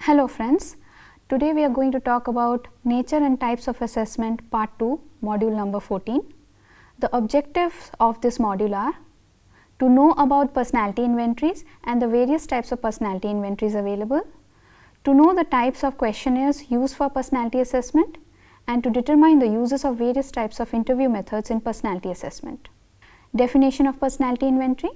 Hello friends, today we are going to talk about Nature and Types of Assessment Part 2, Module number 14. The objectives of this module are to know about personality inventories and the various types of personality inventories available, to know the types of questionnaires used for personality assessment, and to determine the uses of various types of interview methods in personality assessment. Definition of personality inventory.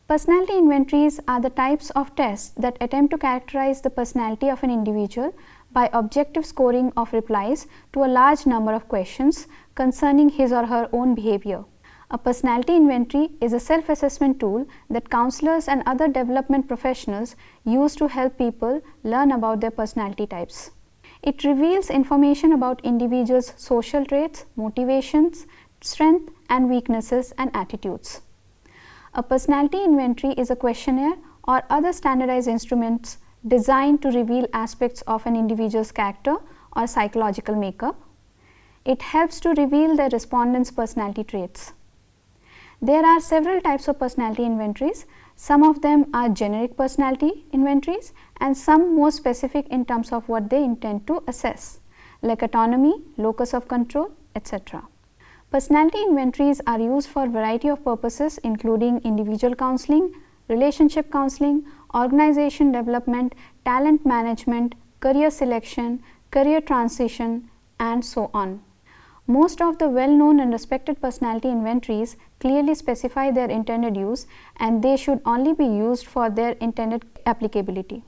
Personality inventories are the types of tests that attempt to characterize the personality of an individual by objective scoring of replies to a large number of questions concerning his or her own behavior. A personality inventory is a self-assessment tool that counselors and other development professionals use to help people learn about their personality types. It reveals information about individuals' social traits, motivations, strengths and weaknesses and attitudes. A personality inventory is a questionnaire or other standardized instruments designed to reveal aspects of an individual's character or psychological makeup. It helps to reveal the respondent's personality traits. There are several types of personality inventories. Some of them are generic personality inventories and some more specific in terms of what they intend to assess, like autonomy, locus of control, etc. Personality inventories are used for a variety of purposes including individual counseling, relationship counseling, organization development, talent management, career selection, career transition, and so on. Most of the well-known and respected personality inventories clearly specify their intended use and they should only be used for their intended applicability.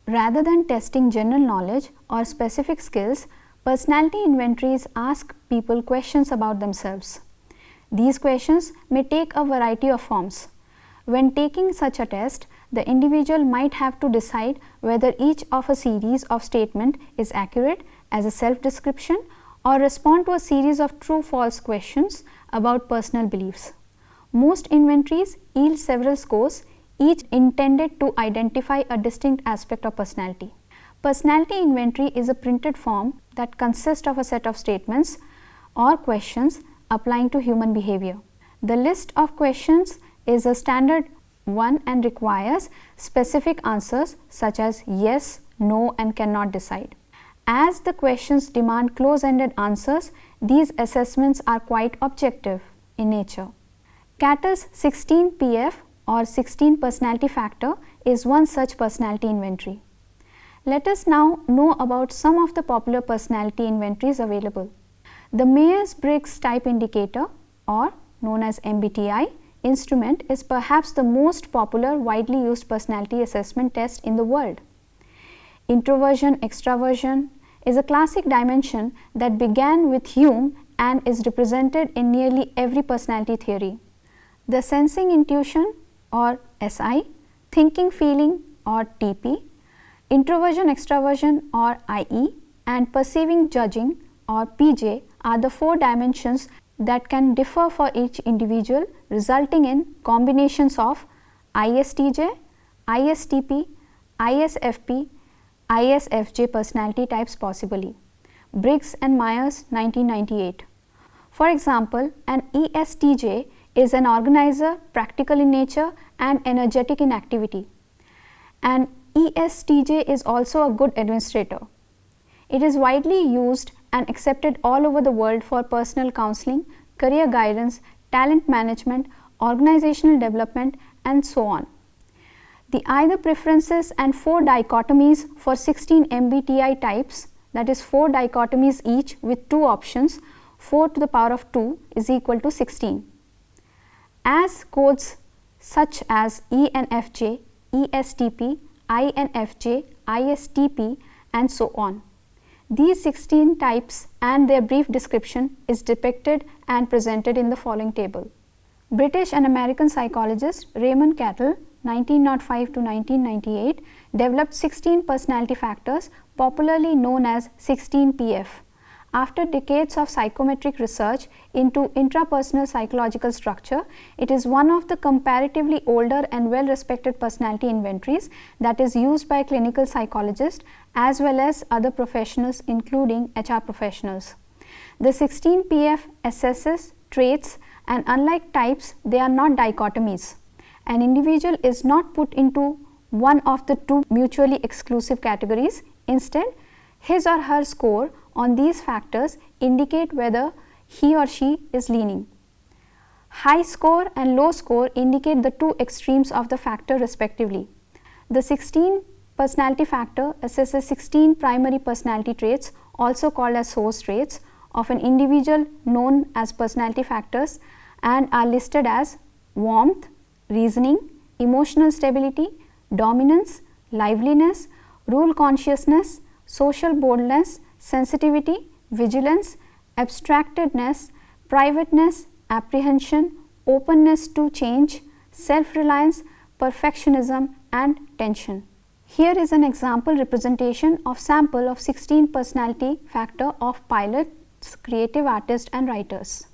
Rather than testing general knowledge or specific skills, personality inventories ask people questions about themselves. These questions may take a variety of forms. When taking such a test, the individual might have to decide whether each of a series of statements is accurate as a self-description or respond to a series of true-false questions about personal beliefs. Most inventories yield several scores, each intended to identify a distinct aspect of personality. Personality inventory is a printed form that consists of a set of statements or questions applying to human behavior. The list of questions is a standard one and requires specific answers such as yes, no, and cannot decide. As the questions demand close-ended answers, these assessments are quite objective in nature. Catter's 16PF or 16 personality factor is one such personality inventory. Let us now know about some of the popular personality inventories available. The Myers-Briggs Type Indicator, or known as MBTI, instrument is perhaps the most popular widely used personality assessment test in the world. Introversion-extraversion is a classic dimension that began with Hume and is represented in nearly every personality theory. The sensing-intuition, or SI, thinking-feeling, or TP, introversion-extraversion, or IE, and perceiving-judging, or PJ, are the four dimensions that can differ for each individual, resulting in combinations of ISTJ, ISTP, ISFP, ISFJ personality types possibly. Briggs and Myers, 1998. For example, an ESTJ is an organizer, practical in nature, and energetic in activity. An ESTJ is also a good administrator. It is widely used and accepted all over the world for personal counseling, career guidance, talent management, organizational development, and so on. The either preferences and 4 dichotomies for 16 MBTI types, that is 4 dichotomies each with 2 options, 4 to the power of 2 is equal to 16. As codes such as ENFJ, ESTP, INFJ, ISTP, and so on. These 16 types and their brief description is depicted and presented in the following table. British and American psychologist Raymond Cattell, 1905 to 1998, developed 16 personality factors, popularly known as 16PF. After decades of psychometric research into intrapersonal psychological structure, it is one of the comparatively older and well-respected personality inventories that is used by clinical psychologists as well as other professionals including HR professionals. The 16PF assesses traits and unlike types, they are not dichotomies. An individual is not put into one of the two mutually exclusive categories. Instead, his or her score on these factors indicate whether he or she is leaning. High score and low score indicate the two extremes of the factor respectively. The 16 personality factor assesses 16 primary personality traits, also called as source traits, of an individual known as personality factors, and are listed as warmth, reasoning, emotional stability, dominance, liveliness, rule consciousness, social boldness, sensitivity, vigilance, abstractedness, privateness, apprehension, openness to change, self-reliance, perfectionism, and tension. Here is an example representation of sample of 16 personality factor of pilots, creative artists, and writers.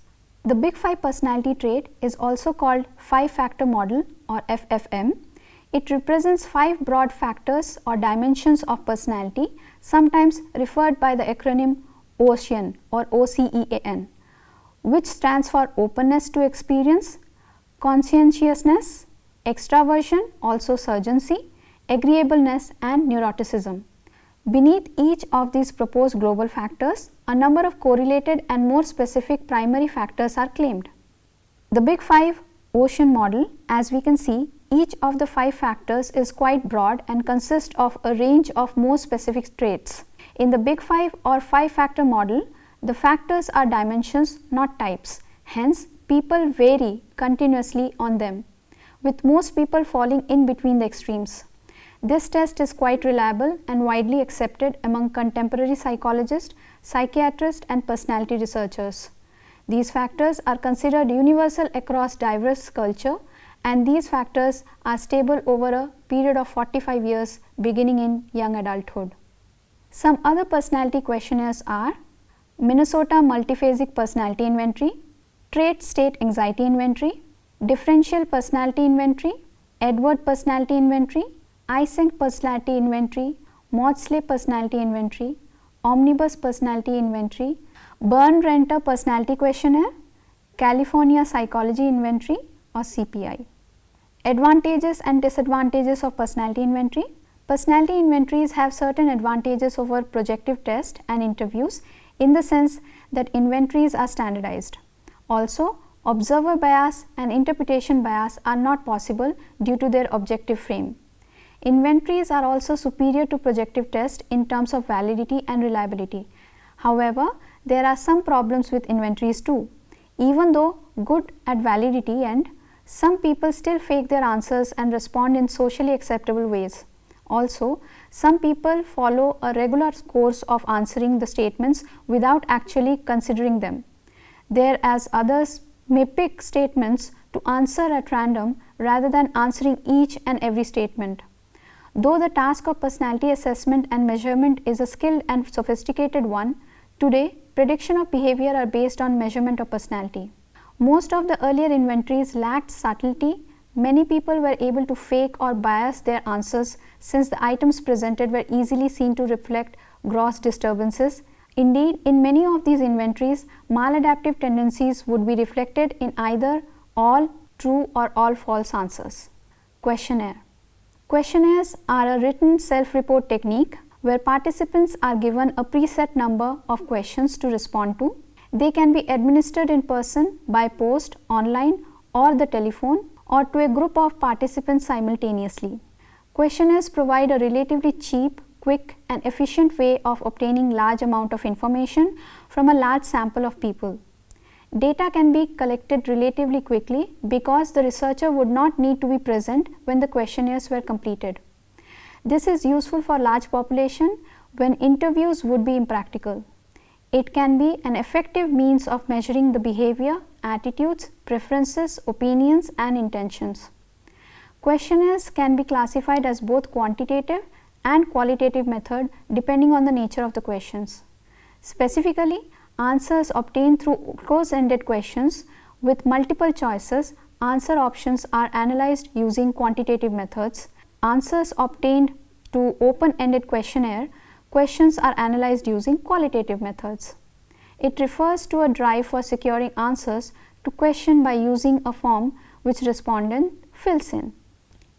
The Big 5 personality trait is also called 5-factor model or FFM. It represents 5 broad factors or dimensions of personality, sometimes referred by the acronym OCEAN or OCEAN, which stands for openness to experience, conscientiousness, extraversion, also surgency, agreeableness, and neuroticism. Beneath each of these proposed global factors, a number of correlated and more specific primary factors are claimed. The Big 5 OCEAN model, as we can see, each of the 5 factors is quite broad and consists of a range of more specific traits. In the Big 5 or 5-factor model, the factors are dimensions, not types. Hence, people vary continuously on them, with most people falling in between the extremes. This test is quite reliable and widely accepted among contemporary psychologists, psychiatrists, and personality researchers. These factors are considered universal across diverse culture, and these factors are stable over a period of 45 years beginning in young adulthood. Some other personality questionnaires are Minnesota Multiphasic Personality Inventory, Trait State Anxiety Inventory, Differential Personality Inventory, Edward Personality Inventory, Eysenck Personality Inventory, Maudsley Personality Inventory, Omnibus Personality Inventory, Berne-Renter Personality Questionnaire, California Psychology Inventory or CPI. Advantages and disadvantages of personality inventory. Personality inventories have certain advantages over projective tests and interviews in the sense that inventories are standardized. Also, observer bias and interpretation bias are not possible due to their objective frame. Inventories are also superior to projective tests in terms of validity and reliability. However, there are some problems with inventories too. Even though good at validity, and some people still fake their answers and respond in socially acceptable ways. Also, some people follow a regular course of answering the statements without actually considering them, whereas others may pick statements to answer at random rather than answering each and every statement. Though the task of personality assessment and measurement is a skilled and sophisticated one, today prediction of behavior are based on measurement of personality. Most of the earlier inventories lacked subtlety. Many people were able to fake or bias their answers since the items presented were easily seen to reflect gross disturbances. Indeed, in many of these inventories, maladaptive tendencies would be reflected in either all true or all false answers. Questionnaire. Questionnaires are a written self-report technique where participants are given a preset number of questions to respond to. They can be administered in person, by post, online, or the telephone, or to a group of participants simultaneously. Questionnaires provide a relatively cheap, quick, and efficient way of obtaining large amount of information from a large sample of people. Data can be collected relatively quickly because the researcher would not need to be present when the questionnaires were completed. This is useful for large population when interviews would be impractical. It can be an effective means of measuring the behavior, attitudes, preferences, opinions, and intentions. Questionnaires can be classified as both quantitative and qualitative method depending on the nature of the questions. Specifically, answers obtained through close-ended questions with multiple choices, answer options are analyzed using quantitative methods. Answers obtained to open-ended questionnaire, questions are analyzed using qualitative methods. It refers to a drive for securing answers to question by using a form which respondent fills in.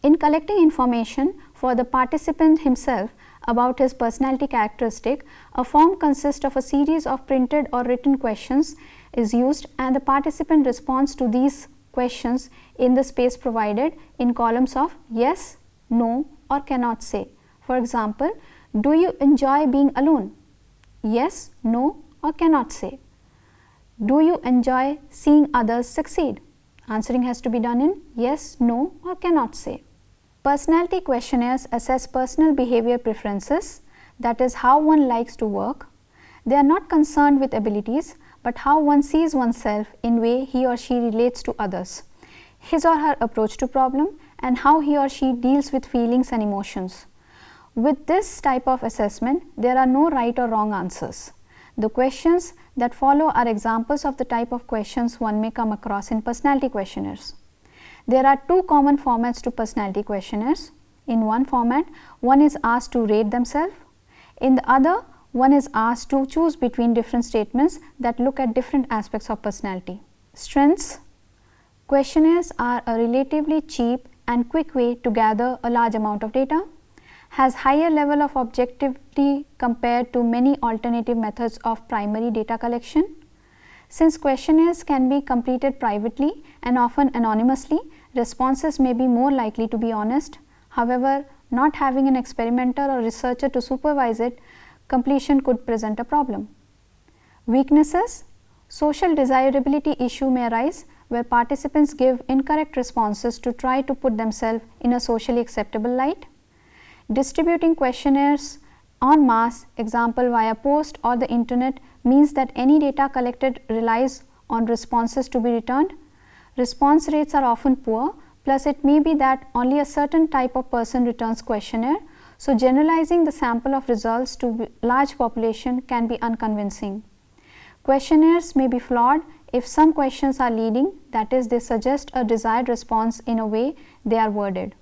In collecting information, for the participant himself about his personality characteristic, a form consists of a series of printed or written questions is used, and the participant responds to these questions in the space provided in columns of yes, no or cannot say. For example, do you enjoy being alone? Yes, no or cannot say. Do you enjoy seeing others succeed? Answering has to be done in yes, no or cannot say. Personality questionnaires assess personal behavior preferences, that is how one likes to work. They are not concerned with abilities, but how one sees oneself in way he or she relates to others, his or her approach to problem, and how he or she deals with feelings and emotions. With this type of assessment, there are no right or wrong answers. The questions that follow are examples of the type of questions one may come across in personality questionnaires. There are two common formats to personality questionnaires. In one format, one is asked to rate themselves. In the other, one is asked to choose between different statements that look at different aspects of personality. Strengths. Questionnaires are a relatively cheap and quick way to gather a large amount of data, has higher level of objectivity compared to many alternative methods of primary data collection. Since questionnaires can be completed privately and often anonymously, responses may be more likely to be honest. However, not having an experimenter or researcher to supervise it, completion could present a problem. Weaknesses. Social desirability issue may arise where participants give incorrect responses to try to put themselves in a socially acceptable light. Distributing questionnaires en masse, example via post or the internet, means that any data collected relies on responses to be returned. Response rates are often poor, plus it may be that only a certain type of person returns questionnaire, so generalizing the sample of results to large population can be unconvincing. Questionnaires may be flawed if some questions are leading, that is, they suggest a desired response in a way they are worded.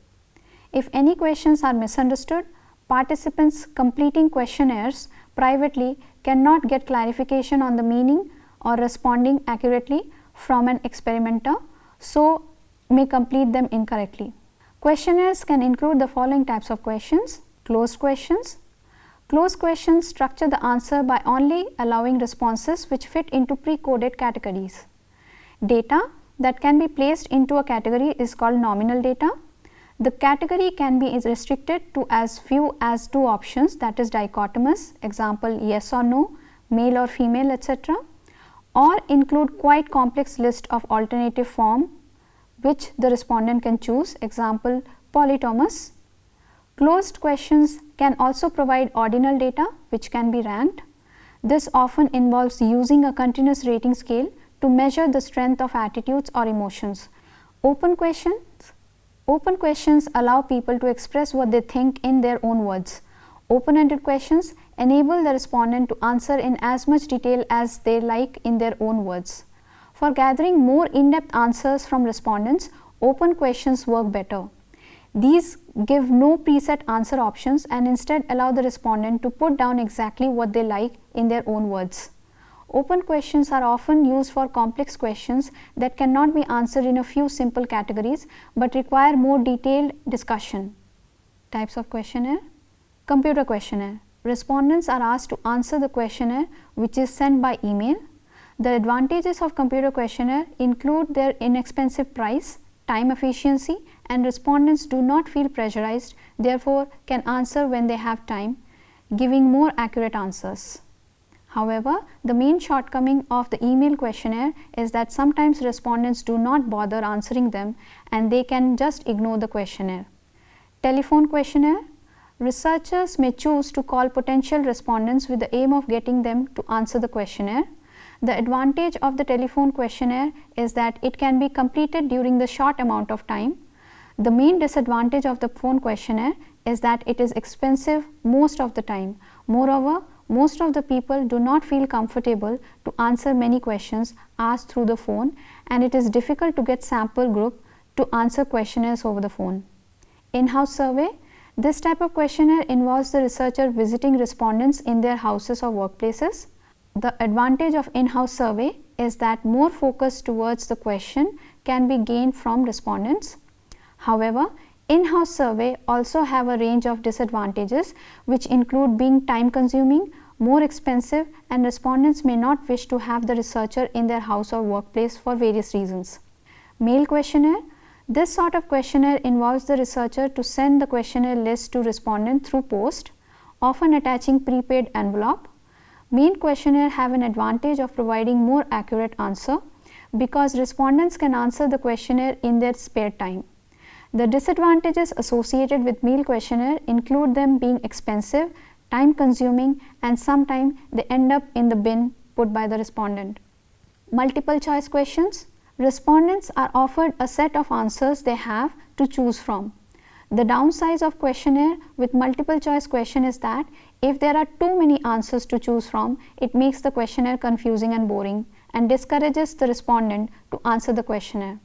If any questions are misunderstood, participants completing questionnaires privately cannot get clarification on the meaning or responding accurately from an experimenter, so may complete them incorrectly. Questionnaires can include the following types of questions. Closed questions. Closed questions structure the answer by only allowing responses which fit into pre-coded categories. Data that can be placed into a category is called nominal data. The category can be restricted to as few as two options, that is dichotomous, example yes or no, male or female, etc., or include quite complex list of alternative form which the respondent can choose, example polytomous. Closed questions can also provide ordinal data which can be ranked. This often involves using a continuous rating scale to measure the strength of attitudes or emotions. Open questions allow people to express what they think in their own words. Open-ended questions enable the respondent to answer in as much detail as they like in their own words. For gathering more in-depth answers from respondents, open questions work better. These give no preset answer options and instead allow the respondent to put down exactly what they like in their own words. Open questions are often used for complex questions that cannot be answered in a few simple categories but require more detailed discussion. Types of questionnaire. Computer questionnaire. Respondents are asked to answer the questionnaire which is sent by email. The advantages of computer questionnaire include their inexpensive price, time efficiency, and respondents do not feel pressurized, therefore can answer when they have time, giving more accurate answers. However, the main shortcoming of the email questionnaire is that sometimes respondents do not bother answering them and they can just ignore the questionnaire. Telephone questionnaire. Researchers may choose to call potential respondents with the aim of getting them to answer the questionnaire. The advantage of the telephone questionnaire is that it can be completed during the short amount of time. The main disadvantage of the phone questionnaire is that it is expensive most of the time. Moreover, most of the people do not feel comfortable to answer many questions asked through the phone, and it is difficult to get sample group to answer questionnaires over the phone. In-house survey. This type of questionnaire involves the researcher visiting respondents in their houses or workplaces. The advantage of in-house survey is that more focus towards the question can be gained from respondents. However, In-house survey also have a range of disadvantages which include being time consuming, more expensive, and respondents may not wish to have the researcher in their house or workplace for various reasons. Mail questionnaire. This sort of questionnaire involves the researcher to send the questionnaire list to respondent through post, often attaching prepaid envelope. Mail questionnaire have an advantage of providing more accurate answer because respondents can answer the questionnaire in their spare time. The disadvantages associated with mail questionnaire include them being expensive, time consuming, and sometimes they end up in the bin put by the respondent. Multiple choice questions. Respondents are offered a set of answers they have to choose from. The downside of questionnaire with multiple choice question is that if there are too many answers to choose from, it makes the questionnaire confusing and boring and discourages the respondent to answer the questionnaire.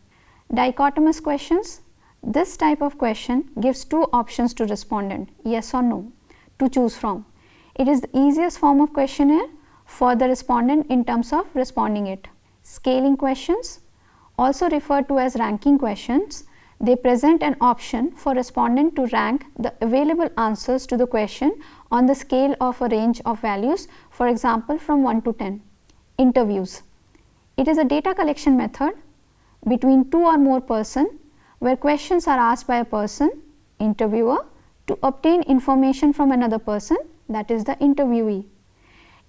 Dichotomous questions. This type of question gives two options to respondent, yes or no, to choose from. It is the easiest form of questionnaire for the respondent in terms of responding it. Scaling questions, also referred to as ranking questions, they present an option for respondent to rank the available answers to the question on the scale of a range of values, for example from 1 to 10. Interviews. It is a data collection method between two or more persons where questions are asked by a person, interviewer, to obtain information from another person, that is the interviewee.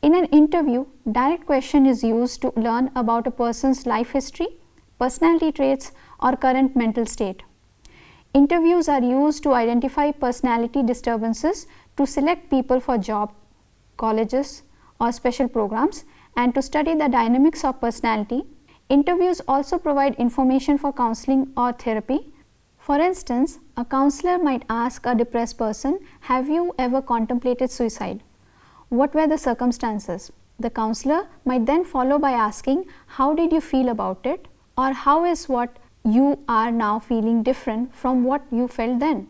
In an interview, direct question is used to learn about a person's life history, personality traits, or current mental state. Interviews are used to identify personality disturbances, to select people for job, colleges, or special programs, and to study the dynamics of personality. Interviews also provide information for counseling or therapy. For instance, a counselor might ask a depressed person, "Have you ever contemplated suicide? What were the circumstances?" The counselor might then follow by asking, "How did you feel about it?" or "How is what you are now feeling different from what you felt then?"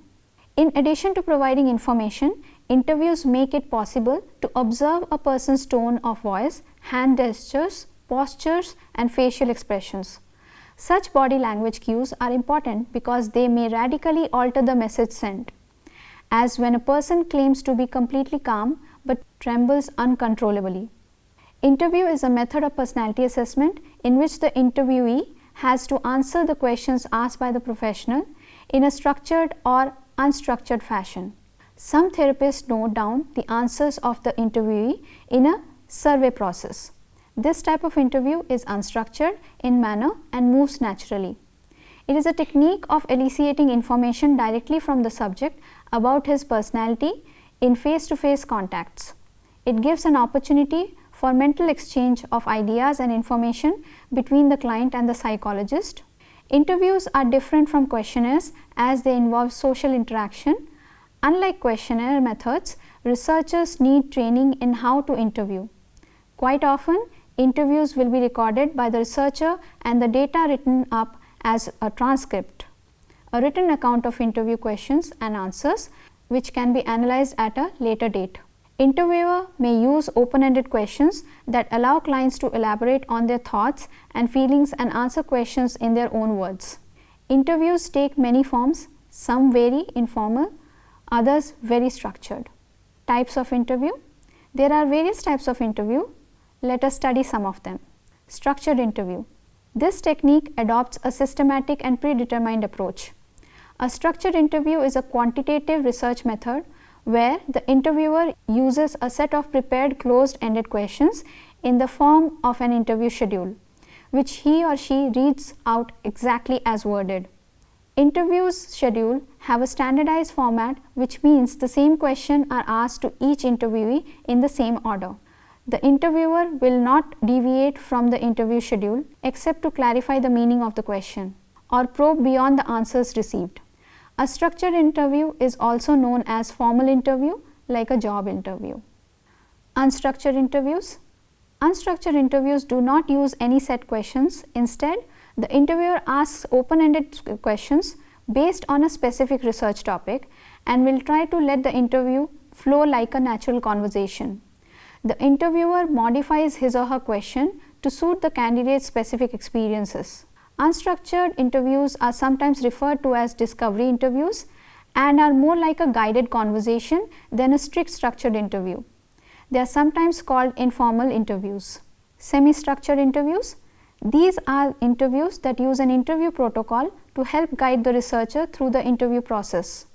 In addition to providing information, interviews make it possible to observe a person's tone of voice, hand gestures, postures, and facial expressions. Such body language cues are important because they may radically alter the message sent, as when a person claims to be completely calm but trembles uncontrollably. Interview is a method of personality assessment in which the interviewee has to answer the questions asked by the professional in a structured or unstructured fashion. Some therapists note down the answers of the interviewee in a survey process. This type of interview is unstructured in manner and moves naturally. It is a technique of eliciting information directly from the subject about his personality in face-to-face contacts. It gives an opportunity for mental exchange of ideas and information between the client and the psychologist. Interviews are different from questionnaires as they involve social interaction. Unlike questionnaire methods, researchers need training in how to interview. Quite often, interviews will be recorded by the researcher and the data written up as a transcript, a written account of interview questions and answers which can be analyzed at a later date. Interviewer may use open-ended questions that allow clients to elaborate on their thoughts and feelings and answer questions in their own words. Interviews take many forms, some very informal, others very structured. Types of interview. There are various types of interview. Let us study some of them. Structured interview. This technique adopts a systematic and predetermined approach. A structured interview is a quantitative research method where the interviewer uses a set of prepared closed-ended questions in the form of an interview schedule, which he or she reads out exactly as worded. Interviews schedule have a standardized format, which means the same questions are asked to each interviewee in the same order. The interviewer will not deviate from the interview schedule except to clarify the meaning of the question or probe beyond the answers received. A structured interview is also known as formal interview, like a job interview. Unstructured interviews. Unstructured interviews do not use any set questions. Instead, the interviewer asks open-ended questions based on a specific research topic and will try to let the interview flow like a natural conversation. The interviewer modifies his or her question to suit the candidate's specific experiences. Unstructured interviews are sometimes referred to as discovery interviews and are more like a guided conversation than a strict structured interview. They are sometimes called informal interviews. Semi-structured interviews. These are interviews that use an interview protocol to help guide the researcher through the interview process.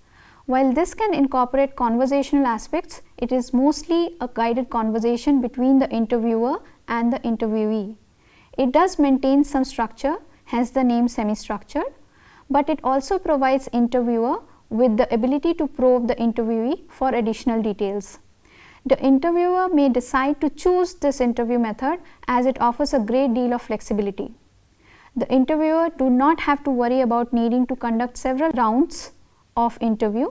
While this can incorporate conversational aspects, it is mostly a guided conversation between the interviewer and the interviewee. It does maintain some structure, hence the name semi-structured, but it also provides interviewer with the ability to probe the interviewee for additional details. The interviewer may decide to choose this interview method as it offers a great deal of flexibility. The interviewer do not have to worry about needing to conduct several rounds of interview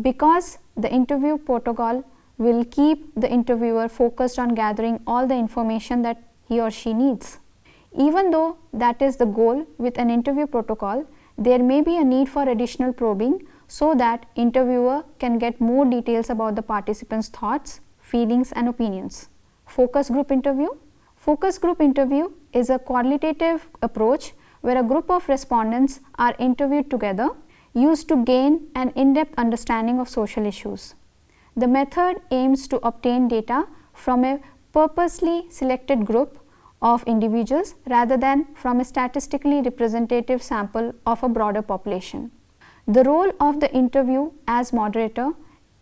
because the interview protocol will keep the interviewer focused on gathering all the information that he or she needs. Even though that is the goal with an interview protocol, there may be a need for additional probing so that interviewer can get more details about the participants' thoughts, feelings and opinions. Focus group interview. Focus group interview is a qualitative approach where a group of respondents are interviewed together, used to gain an in-depth understanding of social issues. The method aims to obtain data from a purposely selected group of individuals rather than from a statistically representative sample of a broader population. The role of the interview as moderator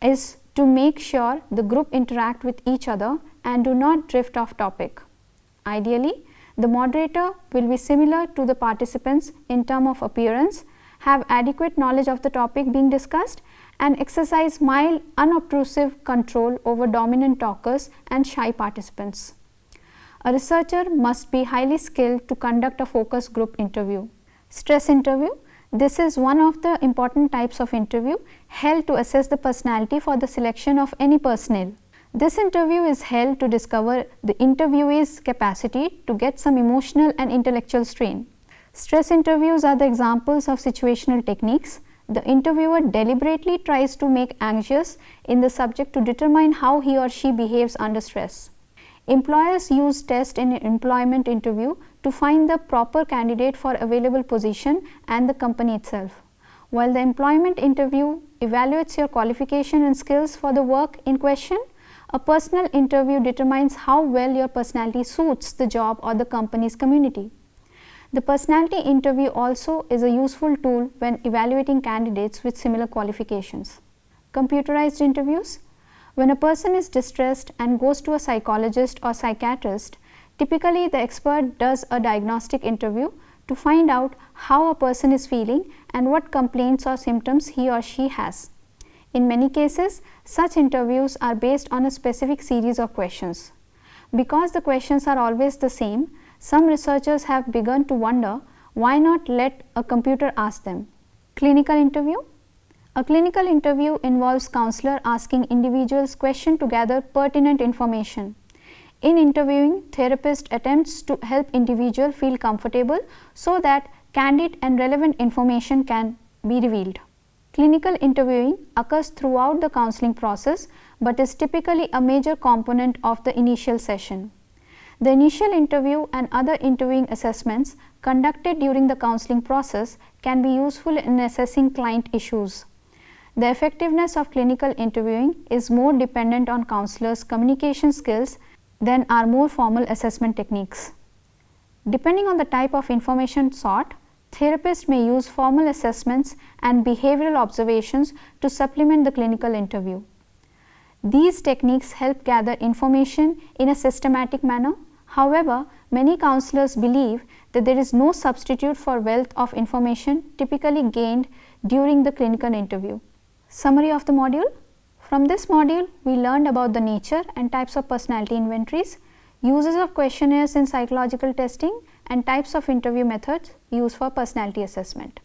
is to make sure the group interact with each other and do not drift off topic. Ideally, the moderator will be similar to the participants in terms of appearance, have adequate knowledge of the topic being discussed, and exercise mild, unobtrusive control over dominant talkers and shy participants. A researcher must be highly skilled to conduct a focus group interview. Stress interview. This is one of the important types of interview held to assess the personality for the selection of any personnel. This interview is held to discover the interviewee's capacity to get some emotional and intellectual strain. Stress interviews are the examples of situational techniques. The interviewer deliberately tries to make anxious in the subject to determine how he or she behaves under stress. Employers use tests in an employment interview to find the proper candidate for available position and the company itself. While the employment interview evaluates your qualification and skills for the work in question, a personal interview determines how well your personality suits the job or the company's community. The personality interview also is a useful tool when evaluating candidates with similar qualifications. Computerized interviews. When a person is distressed and goes to a psychologist or psychiatrist, typically the expert does a diagnostic interview to find out how a person is feeling and what complaints or symptoms he or she has. In many cases, such interviews are based on a specific series of questions. Because the questions are always the same, some researchers have begun to wonder why not let a computer ask them. Clinical interview. A clinical interview involves counselor asking individuals questions to gather pertinent information. In interviewing, therapist attempts to help individual feel comfortable so that candid and relevant information can be revealed. Clinical interviewing occurs throughout the counseling process but is typically a major component of the initial session. The initial interview and other interviewing assessments conducted during the counseling process can be useful in assessing client issues. The effectiveness of clinical interviewing is more dependent on counselors' communication skills than are more formal assessment techniques. Depending on the type of information sought, therapists may use formal assessments and behavioral observations to supplement the clinical interview. These techniques help gather information in a systematic manner. However, many counselors believe that there is no substitute for wealth of information typically gained during the clinical interview. Summary of the module. From this module, we learned about the nature and types of personality inventories, uses of questionnaires in psychological testing, and types of interview methods used for personality assessment.